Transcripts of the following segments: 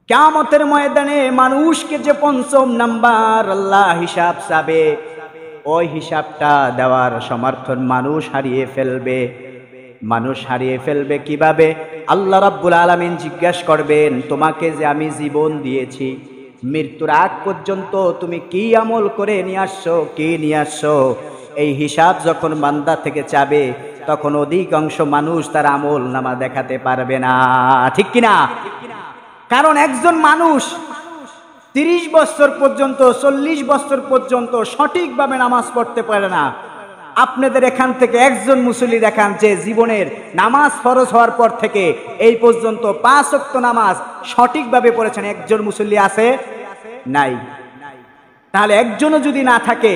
কিয়ামতের ময়দানে মানুষকে যে পঞ্চম নাম্বার আল্লাহ হিসাব চাবে, ওই হিসাবটা দেওয়ার সমর্থন মানুষ হারিয়ে ফেলবে। মানুষ হারিয়ে ফেলবে কিভাবে? আল্লাহ রাব্বুল আলামিন জিজ্ঞাসা করবেন, তোমাকে যে আমি জীবন দিয়েছি, মৃত্যুর আগ পর্যন্ত তুমি কি আমল করে নিয়ে আসছো, কি নিয়ে আসছো? এই হিসাব যখন বান্দা থেকে চাবে, তখন অধিকাংশ মানুষ তার আমল নামা দেখাতে পারবে না, ঠিক কিনা? কারণ একজন মানুষ 30 বছর পর্যন্ত 40 বছর পর্যন্ত সঠিকভাবে নামাজ পড়তে পারে না। আপনাদের এখান থেকে একজন মুসল্লি দেখান যে জীবনের নামাজ ফরজ হওয়ার পর থেকে এই পর্যন্ত 5 ওয়াক্ত নামাজ সঠিকভাবে পড়েছেন, একজন মুসল্লি আছে? নাই। তাহলে একজনও যদি না থাকে,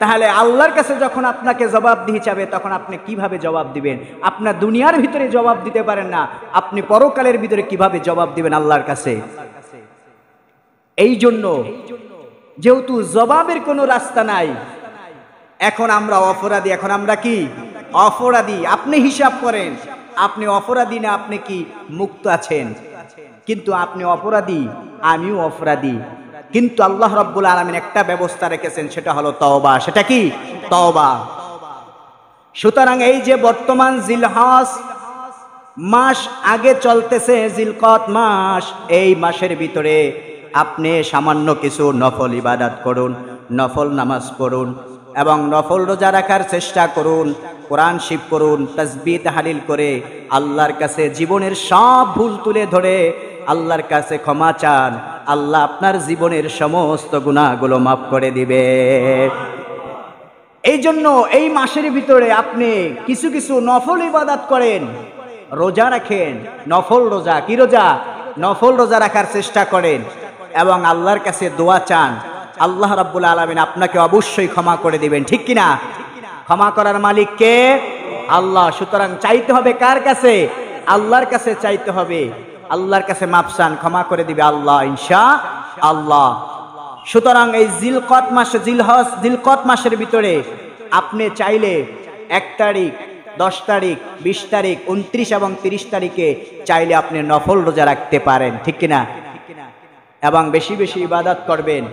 তাহলে আল্লাহর কাছে যখন আপনাকে জবাব দিয়ে যাবে, তখন আপনি কিভাবে জবাব দিবেন? আপনার দুনিয়ার ভিতরে জবাব দিতে পারেন না, আপনি পরকালের ভিতরে কিভাবে জবাব দিবেন আল্লাহর কাছে? এই জন্য যেহেতু জবাবের কোনো রাস্তা নাই, এখন আমরা অপরাধী। এখন আমরা কি অপরাধী? আপনি হিসাব করেন, আপনি অপরাধী না আপনি কি মুক্ত আছেন? কিন্তু আপনি অপরাধী, আমিও অপরাধী। কিন্তু আল্লাহ রাব্বুল আলামিন একটা ব্যবস্থা রেখেছেন, সেটা হলো তওবা। সেটা কি? তওবা। সুতরাং এই যে বর্তমান জিলহজ মাস আগে চলতেছে, জিলকত মাস, এই মাসের ভিতরে আপনি সামান্য কিছু নফল ইবাদত করুন, নফল নামাজ পড়ুন এবং নফল রোজা রাখার চেষ্টা করুন, কোরআন শিফ করুন, তাসবিহ তাহলিল করে আল্লাহর কাছে জীবনের সব ভুল তুলে ধরে আল্লাহর কাছে ক্ষমা চান। আল্লাহ আপনার জীবনের সমস্ত গুনাহগুলো মাফ করে দিবে। এই জন্য এই মাসের ভিতরে আপনি কিছু কিছু নফল ইবাদত করেন, রোজা রাখেন, নফল রোজা। কি রোজা? নফল রোজা রাখার চেষ্টা করেন এবং আল্লাহর কাছে দোয়া চান। আল্লাহ রাব্বুল আলামিন আপনাকে অবশ্যই ক্ষমা করে দিবেন, ঠিক কিনা? ক্ষমা করার মালিক কে? আল্লাহ। সুতরাং চাইতে হবে কার কাছে? আল্লাহর কাছে চাইতে হবে। আল্লাহর কাছে মাফ চান, ক্ষমা করে দিবে আল্লাহ ইনশাআল্লাহ। সুতরাং এই জিলকত মাস, জিলকত মাসের ভিতরে আপনি চাইলে 1 তারিখ, 10 তারিখ, 20 তারিখ, 29 এবং 30 তারিখে চাইলে আপনি নফল রোজা রাখতে পারেন, ঠিক কিনা? এবং বেশি বেশি ইবাদত করবেন,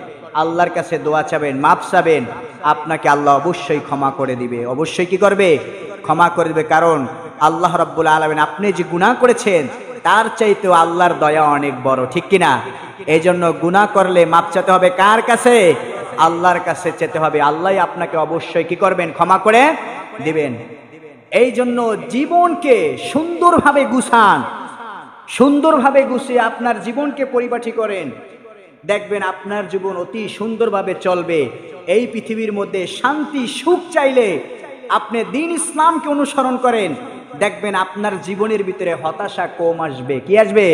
আল্লাহর কাছে দোয়া চাবেন, মাফ চাবেন, আপনাকে আল্লাহ অবশ্যই ক্ষমা করে দিবে। অবশ্যই কি করবে? ক্ষমা করে দিবে। কারণ আল্লাহ রাব্বুল আলামিন আপনি যে গুনাহ করেছেন তার চাইতেও আল্লাহর দয়া অনেক বড়, ঠিক কিনা? এই জন্য গুনাহ করলে মাফ চাইতে হবে কার কাছে? আল্লাহর কাছে যেতে হবে। আল্লাহ আপনাকে অবশ্যই কি করবেন? ক্ষমা করে দিবেন। এই জন্য জীবনকে সুন্দরভাবে গুছান, সুন্দরভাবে গুছিয়ে আপনার জীবনকে পরিপাটি করেন, দেখবেন আপনার জীবন অতি সুন্দরভাবে চলবে। এই পৃথিবীর মধ্যে শান্তি সুখ চাইলে আপনি দ্বীন ইসলামকে অনুসরণ করেন, দেখবেন আপনার জীবনের ভিতরে হতাশা কম আসবে। কি আসবে?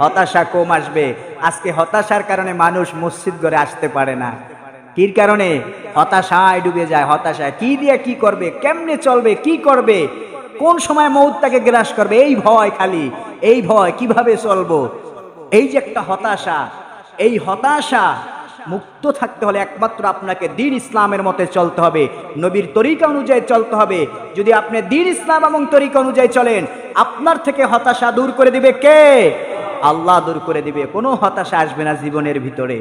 হতাশা কম আসবে। আজকে হতাশার কারণে মানুষ মসজিদ ঘরে আসতে পারে না। কির কারণে? হতাশায় ডুবে যায়। হতাশায় কি দিয়ে কি করবে, কেমনে চলবে, কি করবে, কোন সময় মউত তাকে গ্রাস করবে, এই ভয়, খালি এই ভয়, কিভাবে চলবো, এই যে একটা হতাশা। এই হতাশা মুক্ত থাকতে হলে একমাত্র আপনাকে দ্বীন ইসলামের মতে চলতে হবে, নবীর তরিকা অনুযায়ী চলতে হবে। যদি আপনি দ্বীন ইসলাম এবং তরিকা অনুযায়ী চলেন, আপনার থেকে হতাশা দূর করে দিবে কে? আল্লাহ দূর করে দিবে। কোনো হতাশা আসবে না জীবনের ভিতরে।